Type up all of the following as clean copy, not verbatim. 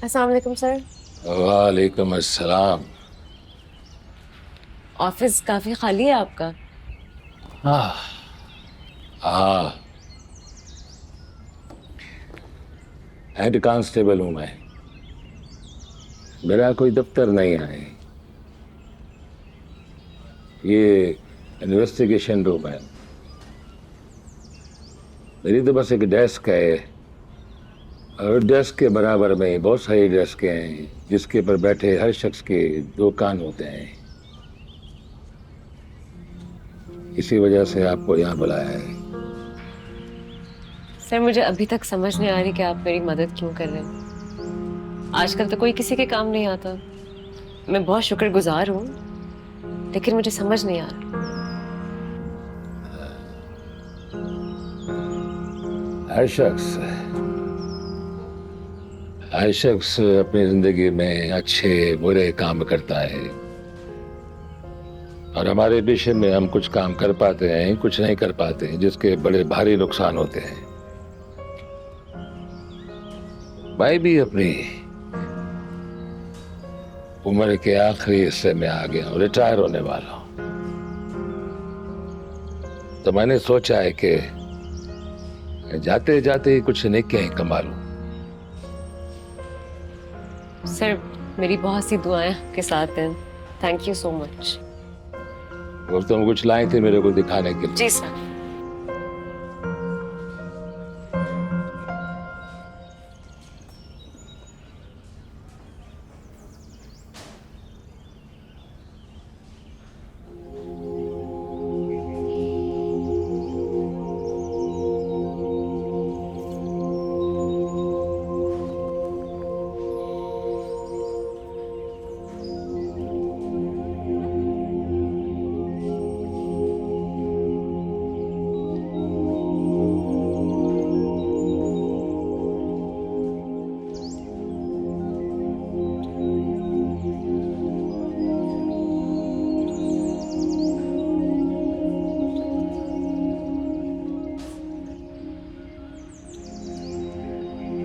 अस्सलाम वालेकुम सर। वालेकुम अस्सलाम। ऑफिस काफी खाली है आपका। हाँ हाँ, हेड कांस्टेबल हूँ मैं। मेरा कोई दफ्तर नहीं है। ये इन्वेस्टिगेशन रूम है। मेरी तो बस एक डेस्क है, और डेस्क के बराबर में बहुत सारी डेस्क हैं जिसके पर बैठे हर शख्स के दो कान होते हैं। इसी वजह से आपको यहाँ बुलाया है। सर मुझे अभी तक समझ नहीं आ रही कि आप मेरी मदद क्यों कर रहे हैं। आजकल तो कोई किसी के काम नहीं आता। मैं बहुत शुक्रगुजार हूँ, लेकिन मुझे समझ नहीं आ रहा। हर शख्स हर शख्स अपनी जिंदगी में अच्छे बुरे काम करता है, और हमारे पेशे में हम कुछ काम कर पाते हैं, कुछ नहीं कर पाते हैं, जिसके बड़े भारी नुकसान होते हैं। मैं भी अपनी उम्र के आखिरी हिस्से में आ गया हूं, रिटायर होने वाला हूं। तो मैंने सोचा है कि जाते जाते कुछ नेकियां ही कमा लूं। सर मेरी बहुत सी दुआएं आपके साथ हैं। Thank you so much. और तुम कुछ लाए थे मेरे को दिखाने के जी लिए। सर।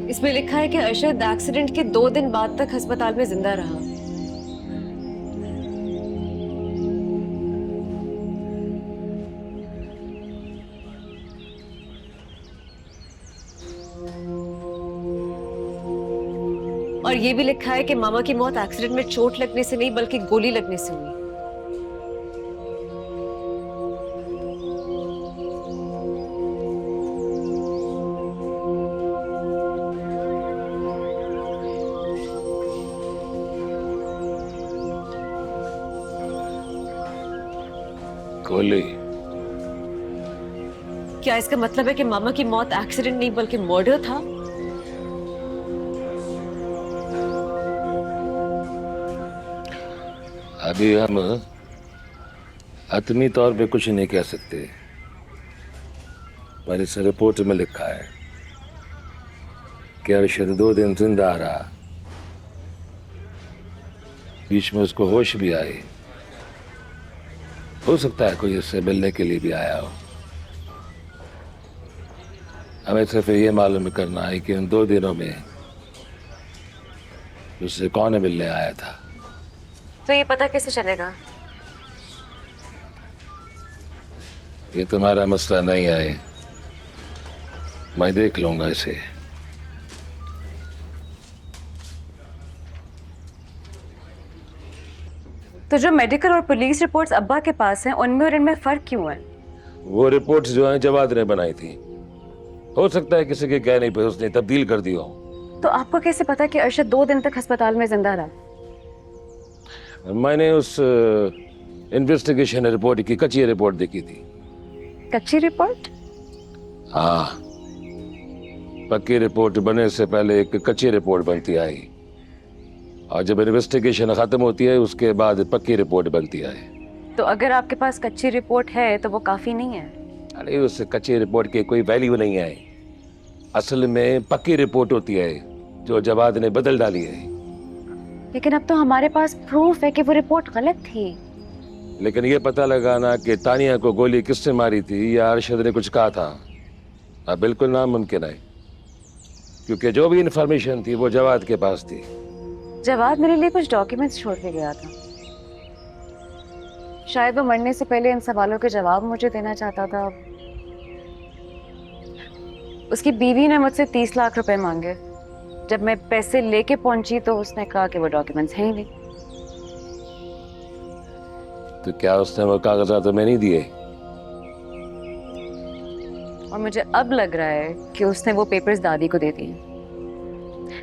इसमें लिखा है कि अरशद एक्सीडेंट के 2 दिन बाद तक अस्पताल में जिंदा रहा। और ये भी लिखा है कि मामा की मौत एक्सीडेंट में चोट लगने से नहीं बल्कि गोली लगने से हुई। गोली? क्या इसका मतलब है कि मामा की मौत एक्सीडेंट नहीं बल्कि मर्डर था? अभी हम हतमी तौर पे कुछ नहीं कह सकते, पर इस रिपोर्ट में लिखा है कि अरशद 2 दिन जिंदा रहा। बीच में उसको होश भी आई। हो सकता है कोई उससे मिलने के लिए भी आया हो। हमें सिर्फ ये मालूम करना है कि उन 2 दिनों में उससे कौन मिलने आया था। तो ये पता कैसे चलेगा? ये तुम्हारा मसला नहीं है, मैं देख लूंगा इसे। तो जो मेडिकल और पुलिस रिपोर्ट्स अब्बा के पास हैं, उनमें और इनमें फर्क क्यों है? वो रिपोर्ट्स जो हैं जवाद ने बनाई थी। हो सकता है किसी के कहने पे उसने तब्दील कर दिया हो। तो आपको कैसे पता कि अरशद 2 दिन तक अस्पताल में जिंदा रहा? मैंने उस इन्वेस्टिगेशन रिपोर्ट की कच्ची रिपोर्ट देखी थी। कच्ची रिपोर्ट? हाँ, पक्की रिपोर्ट बनने से पहले एक कच्ची रिपोर्ट बनती आई, और जब इन्वेस्टिगेशन खत्म होती है उसके बाद पक्की रिपोर्ट बनती है। तो अगर आपके पास कच्ची रिपोर्ट है तो वो काफी नहीं है। अरे उस कच्ची रिपोर्ट की कोई वैल्यू नहीं है। असल में पक्की रिपोर्ट होती है जो जवाद ने बदल डाली है। लेकिन अब तो हमारे पास प्रूफ है कि वो रिपोर्ट गलत थी। लेकिन ये पता लगाना कि तानिया को गोली किसने मारी थी या अरशद ने कुछ कहा था, अब बिल्कुल नामुमकिन है। क्योंकि जो भी इंफॉर्मेशन थी वो जवाद के पास थी। जवाब मेरे लिए कुछ डॉक्यूमेंट्स छोड़ के गया था। शायद वो मरने से पहले इन सवालों के जवाब मुझे देना चाहता था। उसकी बीवी ने मुझसे 30 लाख रुपए मांगे। जब मैं पैसे लेके पहुंची तो उसने कहा कि वो डॉक्यूमेंट्स हैं ही नहीं। तो क्या उसने वो कागजात तुम्हें नहीं दिए? और मुझे अब लग रहा है कि उसने वो पेपर्स दादी को दे दिए।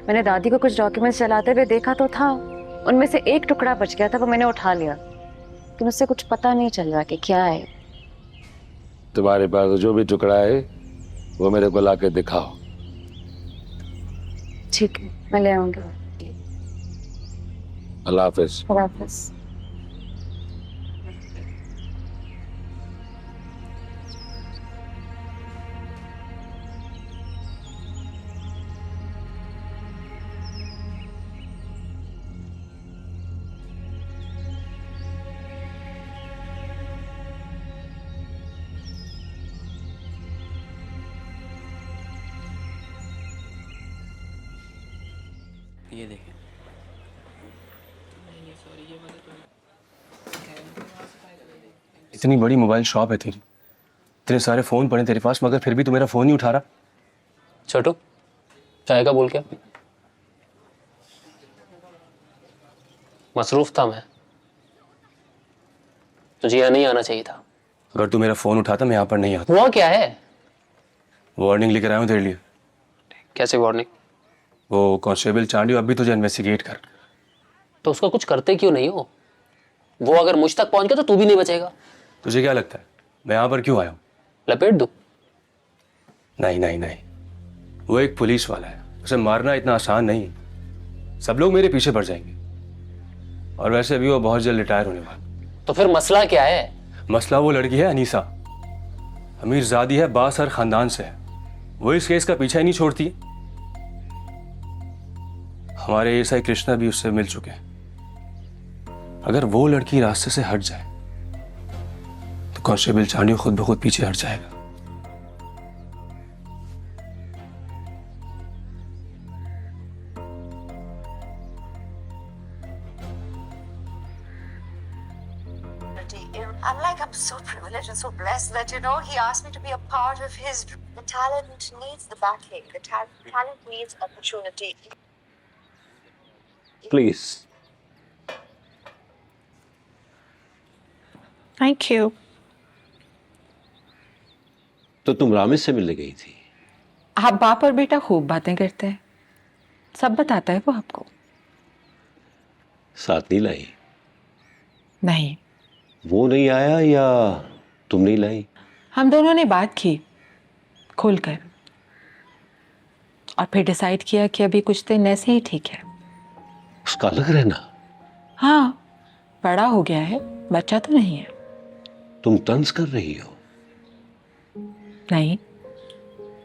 मैंने दादी को कुछ डॉक्यूमेंट्स चलाते हुए देखा तो था, उनमें से एक टुकड़ा बच गया था, वो मैंने उठा लिया, लेकिन उससे कुछ पता नहीं चल रहा कि क्या है। तुम्हारे पास जो भी टुकड़ा है वो मेरे को लाके दिखाओ। ठीक है, मैं ले आऊंगी। अल्लाह हाफिज। खुदा हाफिज। ये देखें। इतनी बड़ी मोबाइल शॉप है तेरी, इतने सारे फोन पड़े तेरे पास, मगर फिर भी तू मेरा फोन नहीं उठा रहा। छोटू, चाय का बोल क्या? मसरूफ था मैं, तुझे यहाँ नहीं आना चाहिए था। अगर तू मेरा फोन उठाता मैं यहाँ पर नहीं आता। हुआ क्या है? वार्निंग लेकर आया हूँ तेरे लिए। कैसे वार्निंग? वो कांस्टेबल चांडियो अब भी तुझे इन्वेस्टिगेट कर। तो उसका कुछ करते क्यों नहीं हो? वो अगर मुझ तक पहुंच गया तो तू भी नहीं बचेगा। तुझे क्या लगता है मैं यहाँ पर क्यों आया हूँ? लपेट दूं? नहीं नहीं नहीं, वो एक पुलिस वाला है, उसे मारना इतना आसान नहीं है। सब लोग मेरे पीछे पड़ जाएंगे, और वैसे भी वो बहुत जल्द रिटायर होने वाला। तो फिर मसला क्या है? मसला वो लड़की है अनीसा, अमीरजादी है, बासर खानदान से है। वो इस केस का पीछा ही नहीं छोड़ती। हमारे एएसआई कृष्णा भी उससे मिल चुके हैं। अगर वो लड़की रास्ते से हट जाए तो कांस्टेबल चांडियो खुद ब खुद पीछे हट जाएगा। I'm like, I'm so privileged and so blessed that, you know, he asked me to be a part of his. The talent needs the backing. The talent needs opportunity. Please. Thank you. तो तुम रामेश से मिलने गई थी? आप बाप और बेटा खूब बातें करते हैं, सब बताता है वो आपको। साथ नहीं लाई? नहीं, वो नहीं आया या तुम नहीं लाई? हम दोनों ने बात की खुलकर, और फिर डिसाइड किया कि अभी कुछ दिन ऐसे ही ठीक है। उसका अलग रहना? हाँ, बड़ा हो गया है, बच्चा तो नहीं है। तुम तंज कर रही हो? नहीं,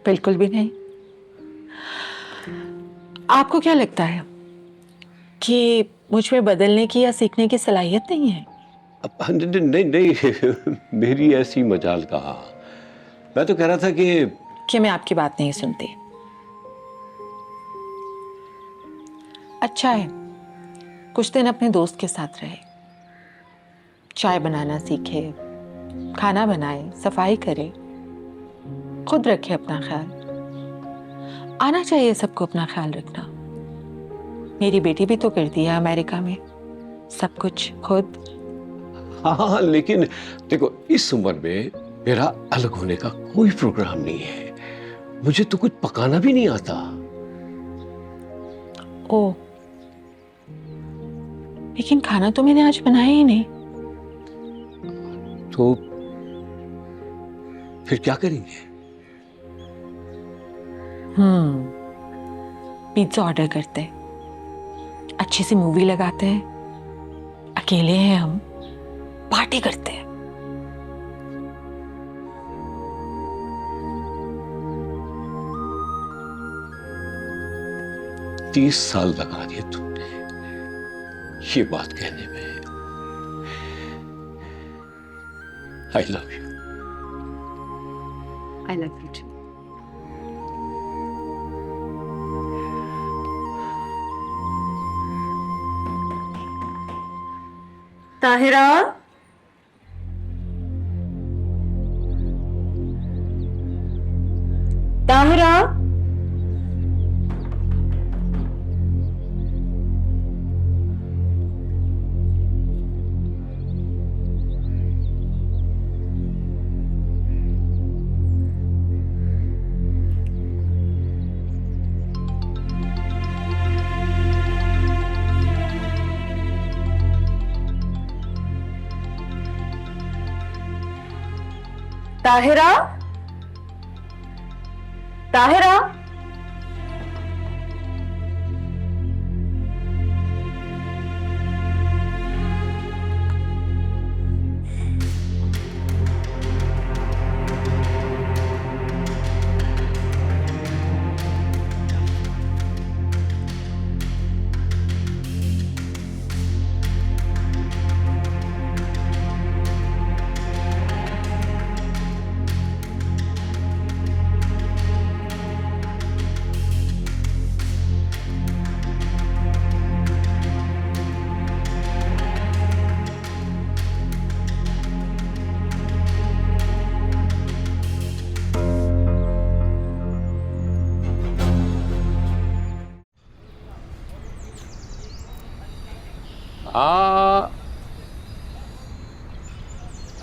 बिल्कुल भी नहीं। आपको क्या लगता है कि मुझ में बदलने की या सीखने की सलाहियत नहीं है? नहीं नहीं, मेरी ऐसी मजाल कहा। मैं तो कह रहा था कि मैं आपकी बात नहीं सुनती। अच्छा है, कुछ दिन अपने दोस्त के साथ रहे, चाय बनाना सीखे, खाना बनाए, सफाई करे, खुद रखे अपना ख्याल। आना चाहिए सबको अपना ख्याल रखना। मेरी बेटी भी तो करती है अमेरिका में, सब कुछ खुद। हाँ, लेकिन देखो इस उम्र में मेरा अलग होने का कोई प्रोग्राम नहीं है। मुझे तो कुछ पकाना भी नहीं आता। ओ, लेकिन खाना तो मैंने आज बनाया ही नहीं। तो फिर क्या करेंगे? पिज्जा ऑर्डर करते हैं, अच्छी सी मूवी लगाते हैं, अकेले हैं हम, पार्टी करते हैं। 30 साल लगा दिए तुमने ये बात कहने में। I love you. I love you too. Tahira, Tahira, Tahira, Tahira,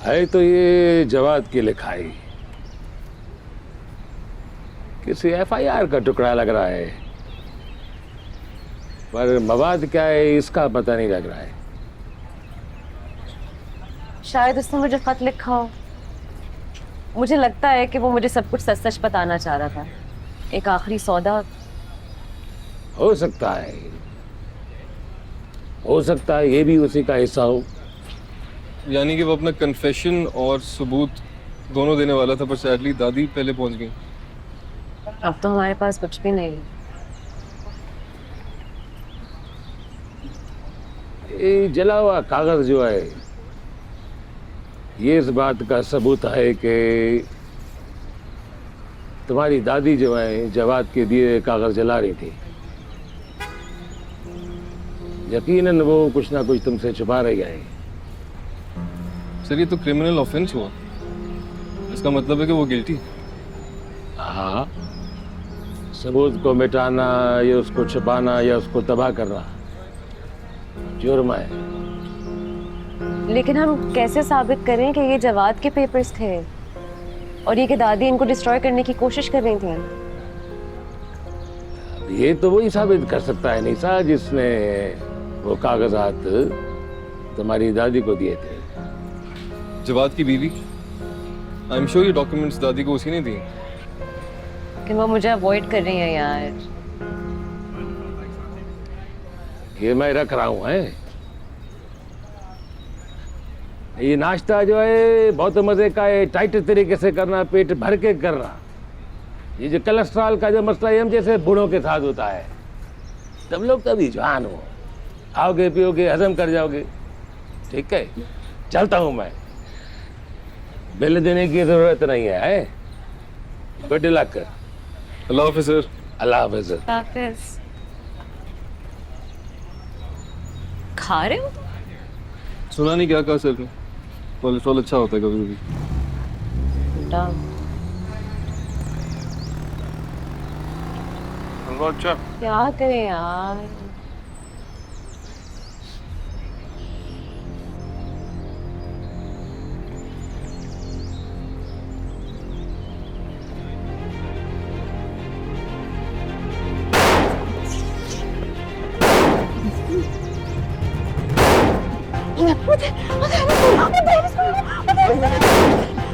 है तो ये जवाद की लिखाई, किसी एफआईआर का टुकड़ा लग रहा है, पर मवाद क्या है इसका पता नहीं लग रहा है। शायद उसने मुझे खत लिखा हो। मुझे लगता है कि वो मुझे सब कुछ सच सच बताना चाह रहा था। एक आखिरी सौदा। हो सकता है ये भी उसी का हिस्सा हो। यानी कि वो अपना कन्फेशन और सबूत दोनों देने वाला था, पर सैडली दादी पहले पहुंच गई। अब तो हमारे पास कुछ भी नहीं। ये जला हुआ कागज जो है ये इस बात का सबूत है कि तुम्हारी दादी जो है जवाद के दिए कागज जला रही थी। यकीनन वो कुछ ना कुछ तुमसे छुपा रही है। सर ये तो क्रिमिनल ऑफेंस हुआ, इसका मतलब है कि वो गिल्टी। हाँ, सबूत को मिटाना या उसको छुपाना या उसको तबाह करना जुर्म है। लेकिन हम कैसे साबित करें कि ये जवाद के पेपर्स थे और ये कि दादी इनको डिस्ट्रॉय करने की कोशिश कर रही थी? ये तो वही साबित कर सकता है निशा जिसने वो कागजात तुम्हारी दादी को दिए थे। जवाद की बीवी, आई एम श्योर ये डॉक्यूमेंट्स दादी को उसी ने दिए। लेकिन वो मुझे अवॉइड कर रही है यार। ये मैं रख रहा हूँ है। ये नाश्ता जो है बहुत मजे का है, टाइट तरीके से करना, पेट भर के करना। ये जो कोलेस्ट्रॉल का जो मसला है हम जैसे बूढ़ों के साथ होता है, तुम लोग तो अभी जवान हो, आओगे पियोगे हजम कर जाओगे। ठीक है, चलता हूँ मैं, बिल देने की जरूरत नहीं है। Good luck. अल्लाह हाफिज़ सर। अल्लाह हाफिज़। हाफिज़। खा रहे हो? सुना नहीं क्या कहा सर ने? कोलेस्ट्रॉल अच्छा होता है कभी कभी। अच्छा क्या करें यार।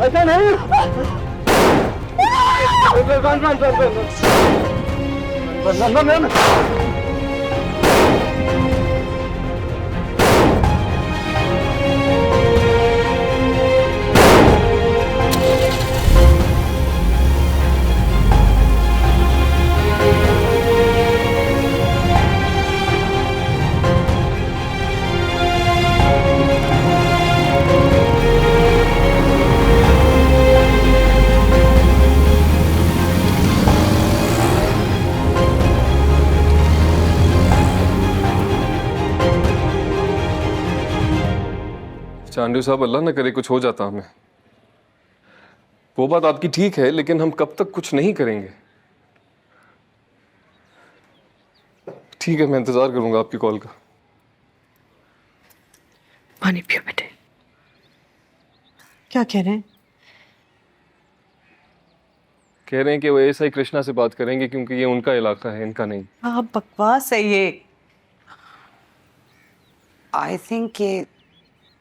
ऐसा नहीं। चांडू साहब, अल्लाह ना करे कुछ हो जाता हमें। वो बात आपकी ठीक है, लेकिन हम कब तक कुछ नहीं करेंगे? ठीक है, मैं इंतजार करूंगा आपकी कॉल का। पानी पियो बेटे। क्या कह रहे हैं? कह रहे हैं कि वो एएसआई कृष्णा से बात करेंगे क्योंकि ये उनका इलाका है, इनका नहीं। हाँ, बकवास है ये। आई थिंक ये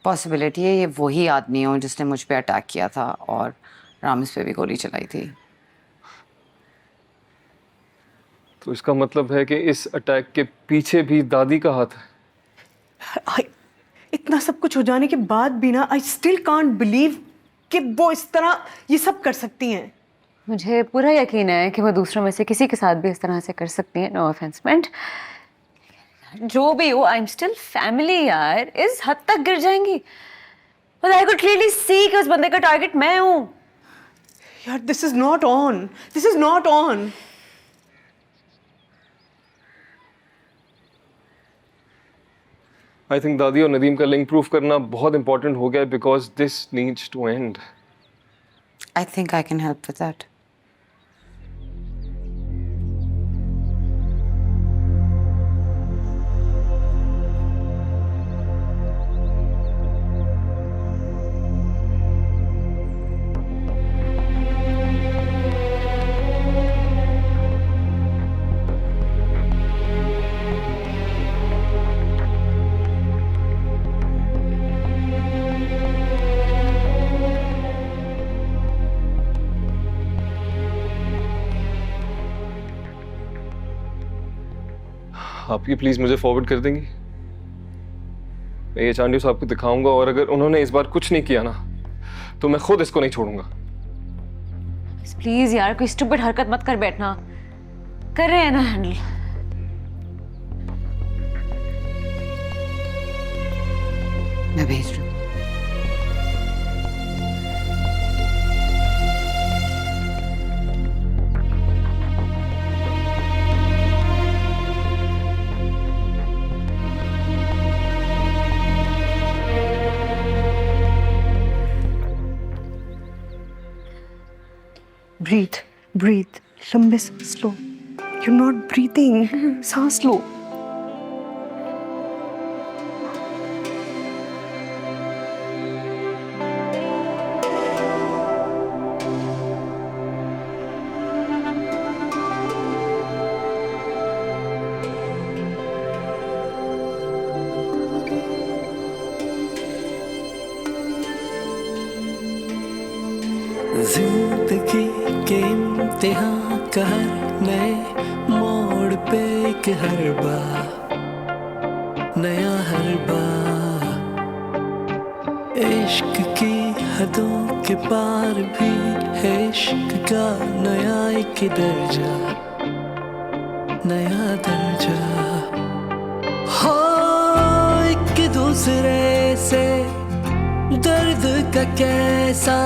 पॉसिबिलिटी है ये वही आदमी हो जिसने मुझ पे अटैक किया था और रामिस पे भी गोली चलाई थी। तो इसका मतलब है कि इस अटैक के पीछे भी दादी का हाथ है। इतना सब कुछ हो जाने के बाद भी ना, आई स्टिल कांट बिलीव कि वो इस तरह ये सब कर सकती हैं। मुझे पूरा यकीन है कि वो दूसरों में से किसी के साथ भी इस तरह से कर सकती हैं। नो ऑफेंसमेंट, जो भी हो, आई एम स्टिल फैमिली यार। इस हद तक गिर जाएंगी? But I could clearly see कि उस बंदे का टारगेट मैं हूं। यार, this is not on, this is not on. I think दादी और नदीम का लिंक प्रूफ करना बहुत इंपॉर्टेंट हो गया, because this needs to end. I think I can help with that. आप ये प्लीज मुझे फॉरवर्ड कर देंगी? मैं ये चांडू साहब को दिखाऊंगा, और अगर उन्होंने इस बार कुछ नहीं किया ना, तो मैं खुद इसको नहीं छोड़ूंगा। प्लीज यार, कोई स्टूपिड हरकत मत कर बैठना। कर रहे हैं ना हैंडल। मैं भेज रही हूँ। ब्रीथ ब्रीथ, लंबे से स्लो। यू नॉट ब्रीथिंग, सांस लो। जिंदगी के इम्तिहान का हर नए मोड़ पे एक हर बार नया हर बार। इश्क की हदों के पार भी है इश्क का नया एक दर्जा, नया दर्जा। हो एक दूसरे से दर्द का कैसा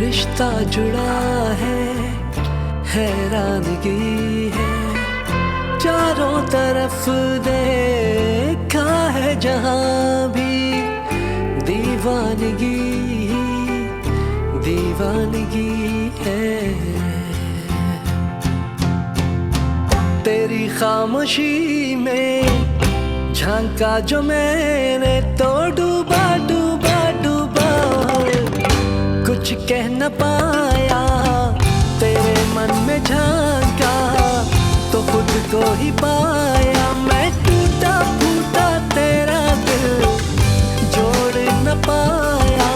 रिश्ता जुड़ा है, हैरानगी है। चारों तरफ देखा है जहां भी दीवानगी दीवानगी है। तेरी खामोशी में झांका जो मैंने, तो डूबा डूबा डूबा कुछ कह न पाया। तेरे मन में झांका तो खुद को ही पाया। मैं टूटा फूटा तेरा दिल जोड़ न पाया।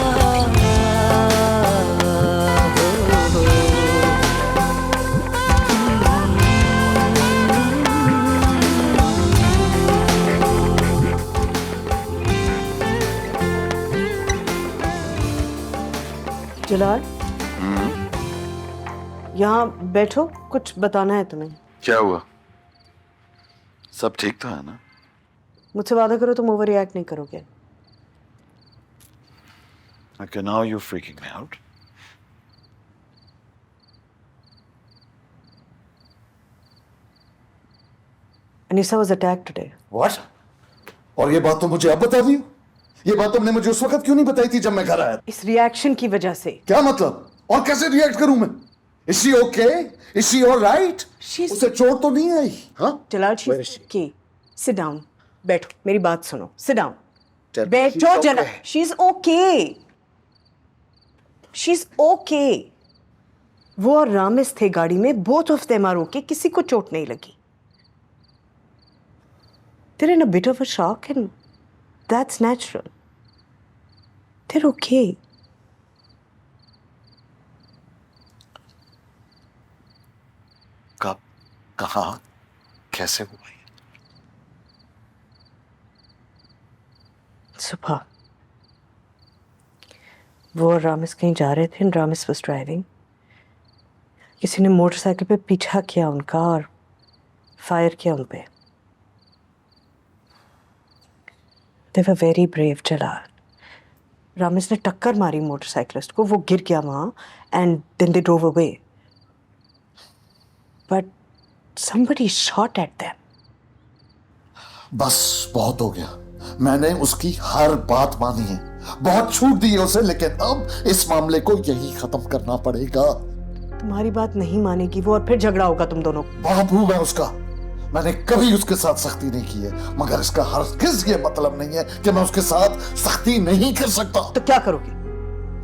जलाल, यहाँ बैठो, कुछ बताना है तुम्हें। क्या हुआ? सब ठीक तो है ना? मुझसे वादा करो तुम ओवर रिएक्ट नहीं करोगे। Okay, now you're freaking me out. Anisa was attacked today. What? और ये बात तो मुझे अब बता दी? ये बात तुमने मुझे उस वक्त क्यों नहीं बताई थी जब मैं घर आया? इस रिएक्शन की वजह से। क्या मतलब? और कैसे रिएक्ट करूं मैं? Is she okay? Is she all right? उसे चोट तो नहीं आई? हाँ? जलाल, she's okay. Sit down. बैठो, मेरी बात सुनो. Sit down. बैठो जलाल. She's okay. She's okay. वो और रामिस थे गाड़ी में. Both of them are okay. किसी को चोट नहीं लगी. They're in a bit of a shock and that's natural. They're okay. कब, कहाँ, कैसे हुआ ये? सुबह वो और रामिस कहीं जा रहे थे. Ramis was driving. किसी ने मोटरसाइकिल पे पीछा किया उनका और फायर किया उन पे. They were very brave, जलाल. रामिस ने टक्कर मारी मोटरसाइकिलिस्ट को. वो गिर गया वहां and then they drove away. But somebody shot at them. बस बहुत हो गया. मैंने उसकी हर बात मानी है. बहुत छूट दी है उसे, लेकिन अब इस मामले को यही खत्म करना पड़ेगा. तुम्हारी बात नहीं मानेगी वो और फिर झगड़ा होगा तुम दोनों. बाप हूं मैं उसका. मैंने कभी उसके साथ सख्ती नहीं की है, मगर इसका हरगिज ये मतलब नहीं है कि मैं उसके साथ सख्ती नहीं कर सकता. तो क्या करोगे?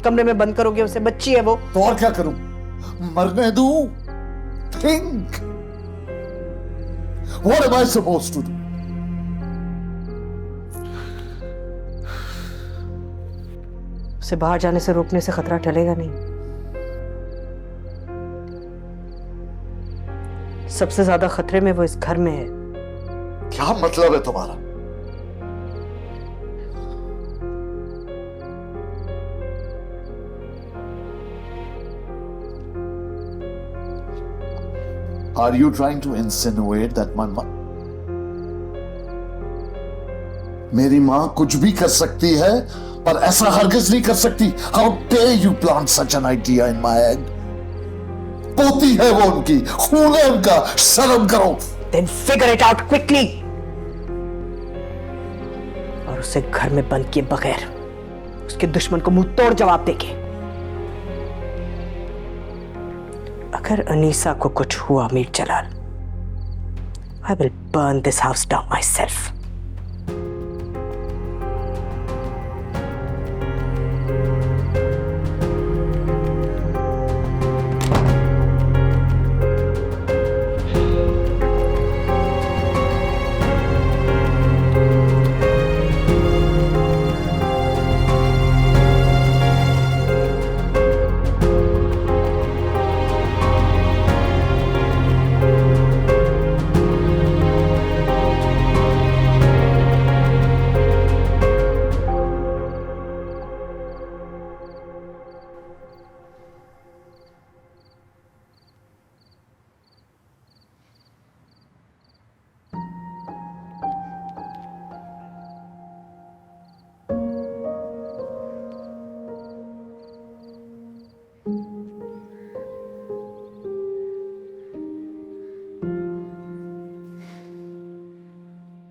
कमरे में बंद करोगे उसे? बच्ची है वो. तो और क्या करूं? मरने दूं? Think. What am I supposed to do? उसे बाहर जाने से रोकने से खतरा टलेगा नहीं. सबसे ज्यादा खतरे में वो इस घर में है. क्या मतलब है तुम्हारा? Are you trying to insinuate that my mom? मेरी मां कुछ भी कर सकती है, पर ऐसा हरगिज नहीं कर सकती. How dare you plant such an idea in my head? पोती है वो उनकी, खून है उनका. शर्म करो. Then figure it out quickly. और उसे घर में बंद किए बगैर उसके दुश्मन को मुंह तोड़ जवाब देंगे. अगर अनीसा को कुछ हुआ मीर जलाल, I will burn this house down myself.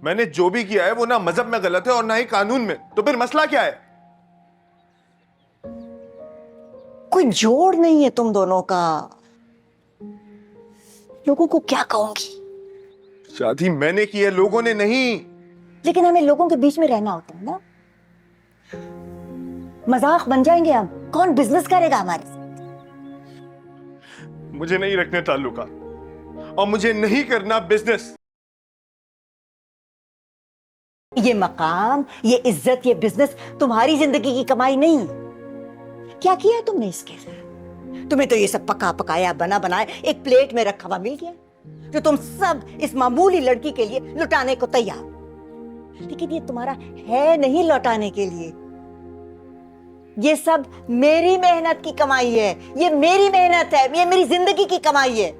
मैंने जो भी किया है वो ना मजहब में गलत है और ना ही कानून में. तो फिर मसला क्या है? कोई जोड़ नहीं है तुम दोनों का. लोगों को क्या कहूंगी? शादी मैंने की है, लोगों ने नहीं. लेकिन हमें लोगों के बीच में रहना होता है ना. मजाक बन जाएंगे हम. कौन बिजनेस करेगा हमारे साथ? मुझे नहीं रखने ताल्लुकात और मुझे नहीं करना बिजनेस. ये मकाम, ये इज्जत, ये बिजनेस तुम्हारी जिंदगी की कमाई नहीं. क्या किया है तुमने इसके लिए? तुम्हें तो ये सब पका पकाया बना बनाया एक प्लेट में रखा हुआ मिल गया जो तुम सब इस मामूली लड़की के लिए लुटाने को तैयार. लेकिन ये तुम्हारा है नहीं लौटाने के लिए. ये सब मेरी मेहनत की कमाई है. ये मेरी मेहनत है. ये मेरी जिंदगी की कमाई है.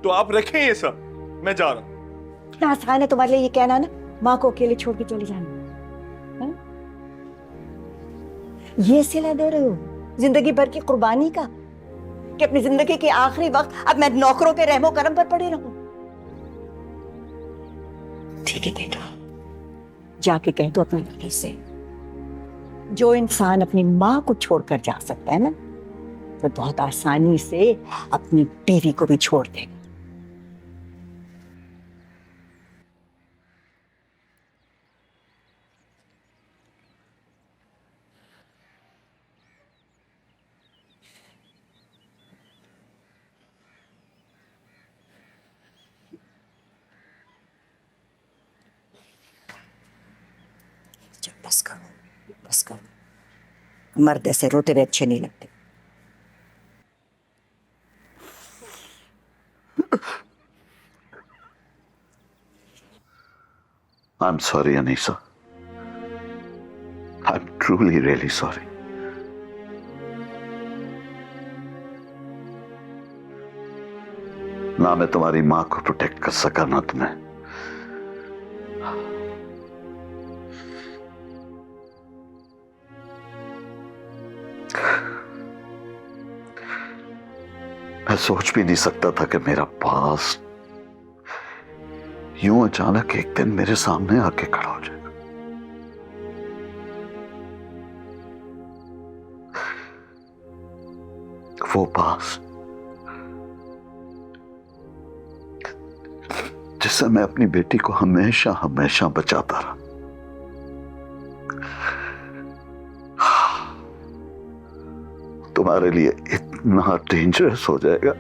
तो आप रखें ये सब, मैं जा रहा हूं. इतना आसान है तुम्हारे लिए ये कहना ना, माँ को अकेले छोड़ के चले जाना. ये सिला दे रहे हो जिंदगी भर की कुर्बानी का कि अपनी जिंदगी के आखिरी वक्त अब मैं नौकरों के रहमो करम पर पड़े रहूं. ठीक है बेटा, जाके कह दो अपने लड़के से जो इंसान अपनी माँ को छोड़कर जा सकता है ना, वो बहुत आसानी से अपनी बीवी को भी छोड़ देगा। बस करो, बस करो। मर्द ऐसे रोते हुए अच्छे नहीं लगते। I'm sorry, Anisa. I'm truly really sorry. ना मैं तुम्हारी मां को प्रोटेक्ट कर सका, ना तुम्हें। मैं सोच भी नहीं सकता था कि मेरा पास यूं अचानक एक दिन मेरे सामने आके खड़ा हो जाएगा। वो पास जिससे मैं अपनी बेटी को हमेशा हमेशा बचाता रहा। तुम्हारे लिए इतना डेंजरस हो जाएगा।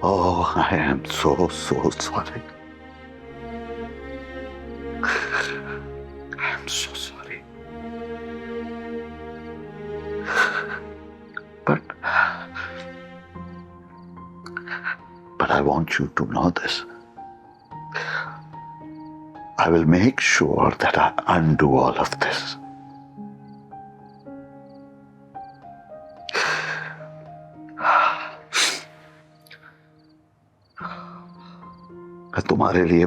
Oh, I am so sorry. I am so sorry. But I want you to know this. I will make sure that I undo all of this. मैं तुम्हारे लिए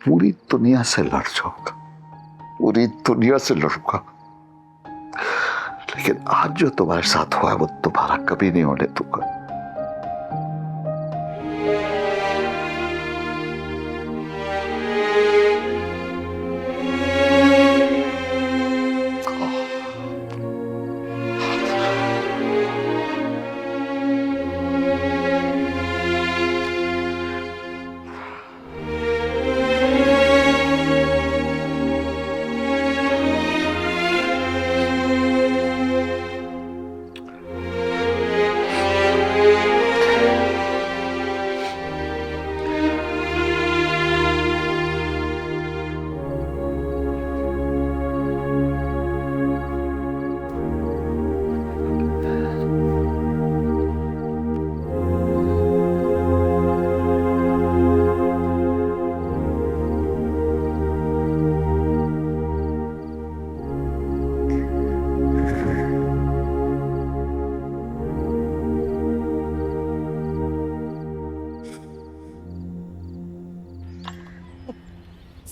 पूरी दुनिया से लड़ जाऊंगा, पूरी दुनिया से लड़ूंगा, लेकिन आज जो तुम्हारे साथ हुआ है वो दोबारा कभी नहीं होने दूंगा।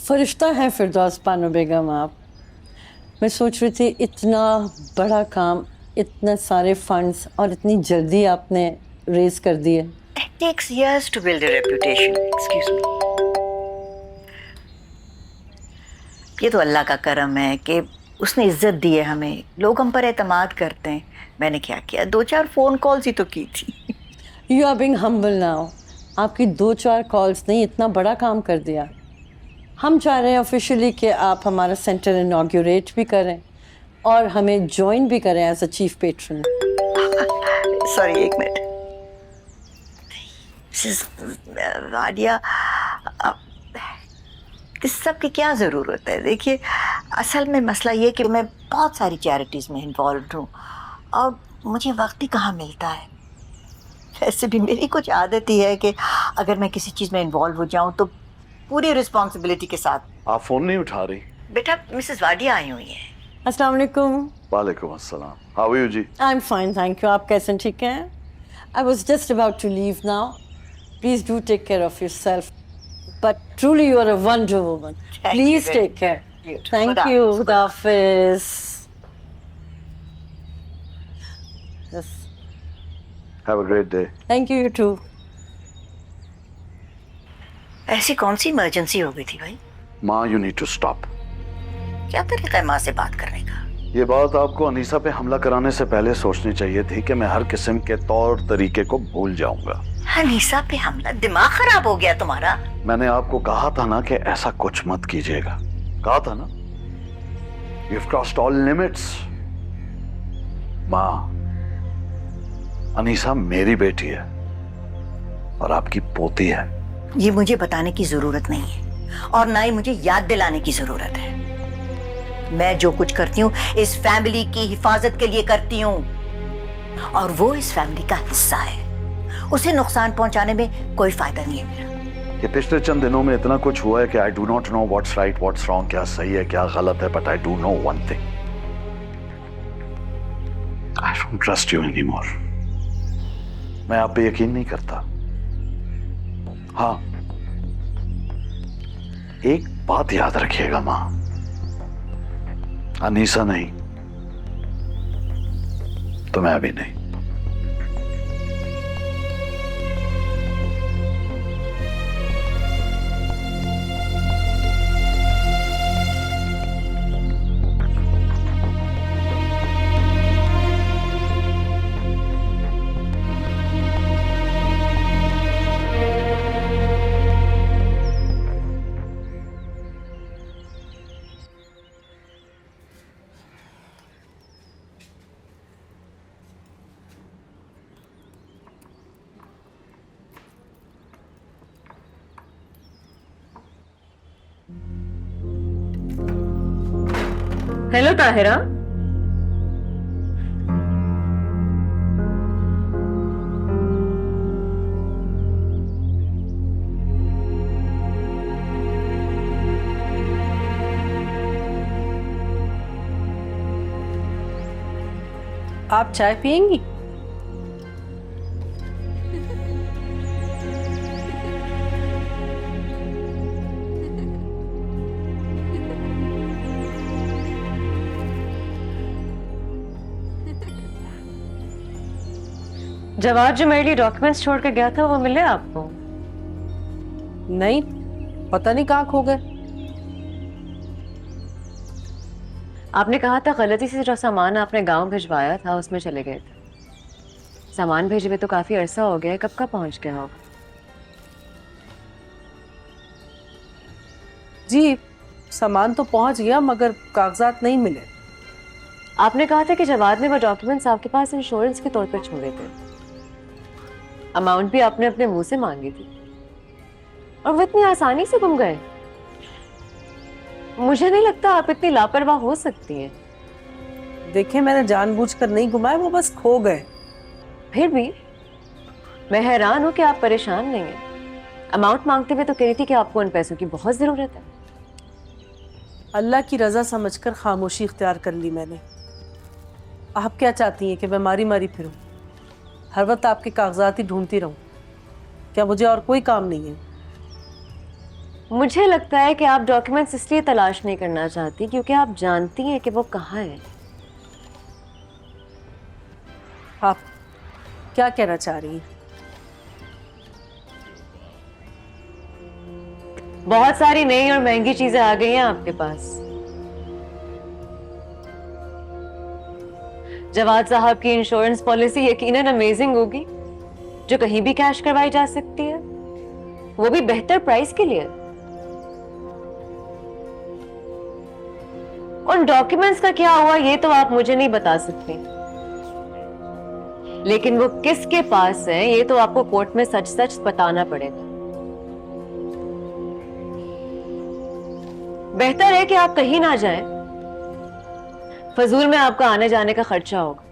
फरिश्ता है फिरदौस बानो बेगम आप। मैं सोच रही थी इतना बड़ा काम, इतने सारे फंड्स और इतनी जल्दी आपने रेज कर दिए। It takes years to build a reputation. Excuse me. ये तो अल्लाह का करम है कि उसने इज्जत दी है हमें, लोग हम पर एतमाद करते हैं। मैंने क्या किया, 2-4 फोन कॉल्स ही तो की थी। You are being humble now. आपकी 2-4 कॉल्स नहीं, इतना बड़ा काम कर दिया। हम चाह रहे हैं ऑफिशियली कि आप हमारा सेंटर इनॉग्रेट भी करें और हमें ज्वाइन भी करें as a chief patron. Sorry, एक मिनट। मिसेस वाडिया, इस सब की क्या ज़रूरत है? देखिए, असल में मसला ये कि मैं बहुत सारी चैरिटीज़ में इन्वॉल्व हूँ और मुझे वक्त ही कहाँ मिलता है। वैसे भी मेरी कुछ आदत ही है कि अगर मैं किसी चीज़ में इन्वॉल्व हो जाऊँ तो पूरी रिस्पॉन्सिबिलिटी के साथ। आप फोन नहीं उठा रही? बेटा, मिसेस वाडिया आई हुई हैं। अस्सलाम वालेकुम। वालेकुम अस्सलाम। How are you ji? I am fine, thank you. आप कैसे, ठीक हैं? I was just about to leave now. Please do take care of yourself, but truly you are a wonder woman. Please take care. Thank you. खुदा हाफिज़। Yes, have a great day. Thank you, you too. ऐसी कौन सी emergency हो गई थी भाई? माँ, you need to stop. क्या तरीका है माँ से बात करने का? ये बात आपको अनीसा पे हमला कराने से पहले सोचनी चाहिए थी कि मैं हर किस्म के तौर तरीके को भूल जाऊंगा। अनीसा पे हमला? दिमाग खराब हो गया तुम्हारा? मैंने आपको कहा था ना कि ऐसा कुछ मत कीजिएगा, कहा था ना। You've crossed all limits। माँ, अनीसा मेरी बेटी है और आपकी पोती है। ये मुझे बताने की जरूरत नहीं है और ना ही मुझे याद दिलाने की जरूरत है। मैं जो कुछ करती हूँ इस फैमिली की हिफाजत के लिए करती हूँ और वो इस फैमिली का हिस्सा है। उसे नुकसान पहुंचाने में कोई फायदा नहीं है मेरा। ये पिछले चंद दिनों में इतना कुछ हुआ है कि I do not know what's right what's wrong, क्या सही है क्या गलत है, but I do know one thing, I don't trust you any more. मैं आप पे यकीन नहीं करता। हाँ, एक बात याद रखिएगा माँ, अनीसा नहीं तो मैं भी नहीं। हेलो ताहिरा। आप चाय पियेंगी? जवाब जो मेरे लिए डॉक्यूमेंट्स छोड़ के गया था वो मिले आपको? नहीं, पता नहीं कहाँ खो गए। आपने कहा था गलती से जो सामान आपने गांव भिजवाया था उसमें चले गए थे। सामान भेजे हुए तो काफी अरसा हो गया है, कब का पहुंच गया होगा? जी, सामान तो पहुंच गया मगर कागजात नहीं मिले। आपने कहा था कि जवाद ने वो डॉक्यूमेंट्स आपके पास इंश्योरेंस के तौर पर छोड़े थे। अमाउंट भी आपने अपने मुंह से मांगी थी और वो इतनी आसानी से गुम गए। मुझे नहीं लगता आप इतनी लापरवाह हो सकती हैं। देखिए, मैंने जानबूझकर नहीं घुमाए, वो बस खो गए। फिर भी मैं हैरान हूं कि आप परेशान नहीं हैं। अमाउंट मांगते हुए तो कह रही थी कि आपको उन पैसों की बहुत जरूरत है। अल्लाह की रजा समझकर खामोशी इख्तियार कर ली मैंने। आप क्या चाहती हैं कि मैं मारी मारी फिरूं, हर वक्त आपके कागजात ही ढूंढती रहूं? क्या मुझे और कोई काम नहीं है? मुझे लगता है कि आप डॉक्यूमेंट्स इसलिए तलाश नहीं करना चाहती क्योंकि आप जानती हैं कि वो कहाँ है। आप क्या कहना चाह रही हैं? बहुत सारी नई और महंगी चीजें आ गई हैं आपके पास। जवाद साहब की इंश्योरेंस पॉलिसी यकीनन अमेजिंग होगी, जो कहीं भी कैश करवाई जा सकती है, वो भी बेहतर प्राइस के लिए। उन डॉक्यूमेंट्स का क्या हुआ ये तो आप मुझे नहीं बता सकती, लेकिन वो किसके पास है ये तो आपको कोर्ट में सच सच बताना पड़ेगा। बेहतर है कि आप कहीं ना जाएं, फजूल में आपका आने जाने का खर्चा होगा।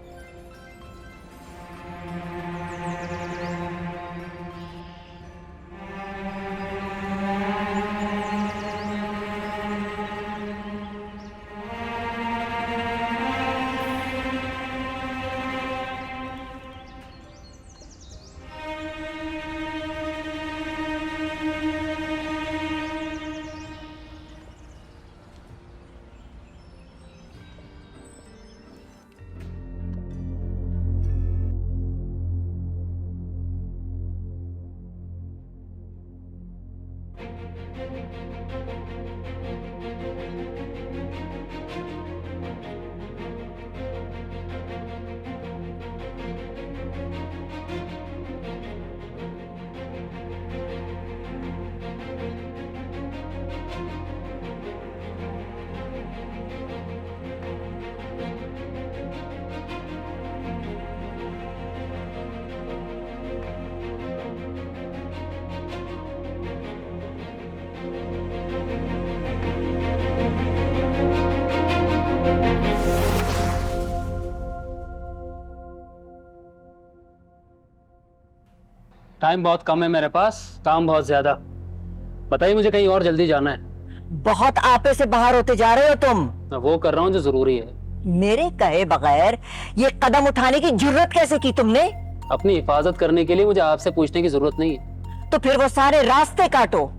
टाइम बहुत कम है मेरे पास, काम बहुत ज्यादा। बताइए, मुझे कहीं और जल्दी जाना है। बहुत आपे से बाहर होते जा रहे हो तुम। मैं वो कर रहा हूँ जो जरूरी है। मेरे कहे बगैर ये कदम उठाने की जरूरत कैसे की तुमने? अपनी हिफाजत करने के लिए मुझे आपसे पूछने की जरूरत नहीं है। तो फिर वो सारे रास्ते काटो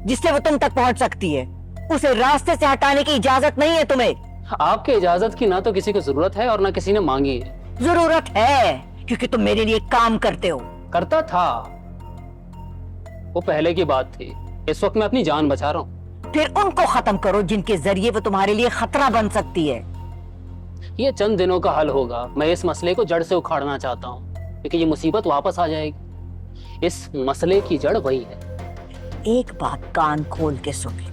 जिससे वो तुम तक पहुंच सकती है। उसे रास्ते से हटाने की इजाजत नहीं है तुम्हें। आपके इजाजत की ना तो किसी को जरूरत है और ना किसी ने मांगी है। जरूरत है क्योंकि तुम मेरे लिए काम करते हो। करता था, वो पहले की बात थी। इस वक्त मैं अपनी जान बचा रहा हूँ। फिर उनको खत्म करो जिनके जरिए वो तुम्हारे लिए खतरा बन सकती है। ये चंद दिनों का हल होगा। मैं इस मसले को जड़ से उखाड़ना चाहता हूँ क्योंकि ये मुसीबत वापस आ जाएगी। इस मसले की जड़ वही है। एक बात कान खोल के सुन ले,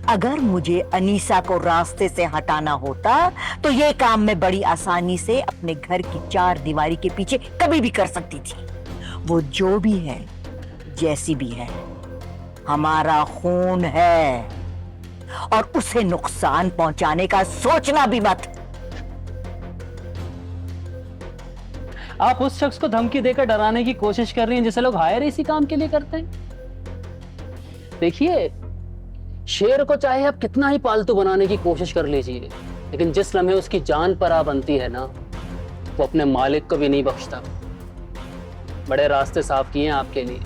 अगर मुझे अनीसा को रास्ते से हटाना होता तो ये काम मैं बड़ी आसानी से अपने घर की 4 दीवारी के पीछे कभी भी कर सकती थी। वो जो भी है, जैसी भी है, हमारा खून है और उसे नुकसान पहुंचाने का सोचना भी मत। आप उस शख्स को धमकी देकर डराने की कोशिश कर रही हैं जिसे लोग हायर इसी काम के लिए करते हैं। देखिए, शेर को चाहे आप कितना ही पालतू बनाने की कोशिश कर लीजिए, लेकिन जिस लम्हे उसकी जान पर आ बनती है ना, वो अपने मालिक को भी नहीं बख्शता। बड़े रास्ते साफ किए हैं आपके लिए।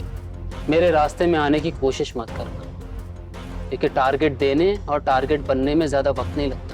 मेरे रास्ते में आने की कोशिश मत करना, क्योंकि टारगेट देने और टारगेट बनने में ज्यादा वक्त नहीं लगता।